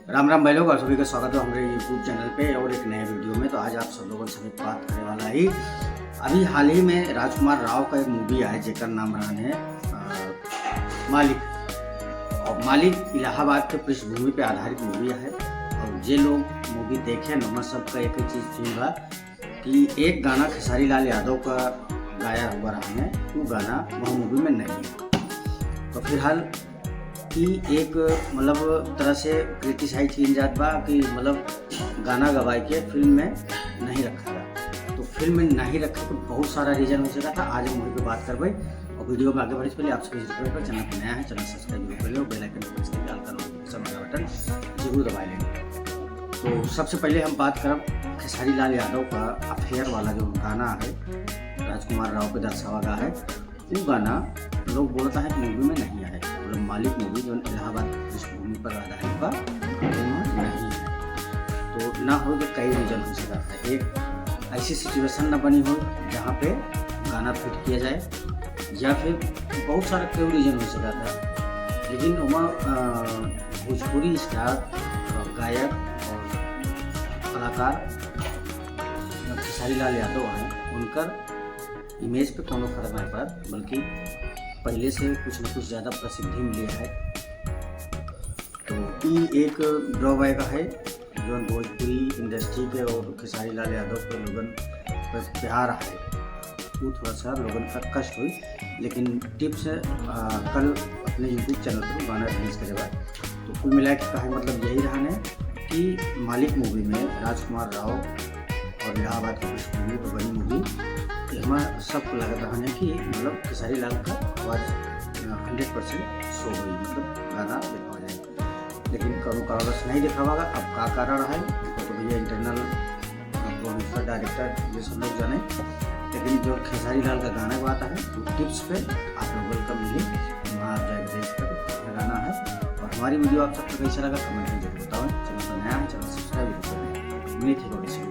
राम राम भाई लोग, और सभी का स्वागत है हमारे यूट्यूब चैनल पे और एक नए वीडियो में। तो आज आप सब लोगों से बात करने वाला ही अभी हाल ही में राजकुमार राव का एक मूवी आया जेकर नाम रहा है मालिक। और मालिक इलाहाबाद के पृष्ठभूमि पे आधारित मूवी है। और जे लोग मूवी देखे न मैं सबका एक ही चीज़ सुनूंगा कि एक गाना खेसारी लाल यादव का गाया हुआ रहा है, वो गाना वह मूवी में नहीं है। तो फिलहाल कि एक मतलब तरह से क्रिटिसाइज की जात बा कि मतलब गाना गवाए के फिल्म में नहीं रखा था। तो फिल्म में नहीं रखा तो बहुत सारा रीज़न हो सका था। आज हम वही पे बात करबे और वीडियो में आगे बढ़े पहले आप सभी रिक्वेस्ट चैनल पर नया है, चैनल सब्सक्राइब जरूर कर लो, बेल आइकन प्रेस करके ऑल का नोटिफिकेशन वाला बटन जरूर दबा लेंगे। तो सबसे पहले हम बात करब खेसारी लाल यादव का अफेयर वाला जो गाना है राजकुमार राव पे दर्शावा गा है, वो गाना लोग बोलता है कि मूवी में नहीं आए। मतलब मालिक मूवी जो इलाहाबाद पृष्ठभूमि पर आधारित का नहीं है। तो ना हो तो कई रीजन हो सकता है। एक ऐसी सिचुएशन ना बनी हो जहाँ पे गाना फिट किया जाए, या फिर बहुत सारा कई रीजन हो सकता था। लेकिन वहाँ भोजपुरी स्टार गायक और कलाकार खेसारी लाल यादव हैं, उनकर इमेज पे कोनो फर्क नहीं पड़ा, बल्कि पहले से कुछ न कुछ ज़्यादा प्रसिद्धि मिली है। तो ये एक ड्रॉबैक है जो भोजपुरी इंडस्ट्री के और खेसारी लाल यादव के लोगन पर प्यार है, वो थोड़ा सा लोगन का कष्ट हुई। लेकिन टिप्स कल अपने यूट्यूब चैनल पर गाना रिलीज करेगा। तो कुल मिला के कहा मतलब यही रहा है कि मालिक मूवी में राजकुमार राव और इलाहाबाद की पृष्ठभूमि पर बनी मूवी हमें सबको लग रहा है कि मतलब खेसारी लाल का आवाज़ 100% शो हुई, मतलब गाना देखा जाएगा। लेकिन करो कारणवश नहीं देखा होगा। अब का कारण है तो भैया इंटरनल प्रोड्यूसर डायरेक्टर ये सब लोग जाने। लेकिन जो खेसारी लाल का गाना गाता है तो टिप्स पे आप लोग वेलकम मिली, वहाँ आप जाकर देख कर गाना है। और हमारी वीडियो आप सबको कैसा लगा कमेंट में जरूर बताओ। चैनल पर नया है, चैनल सब्सक्राइब करें। मिली थी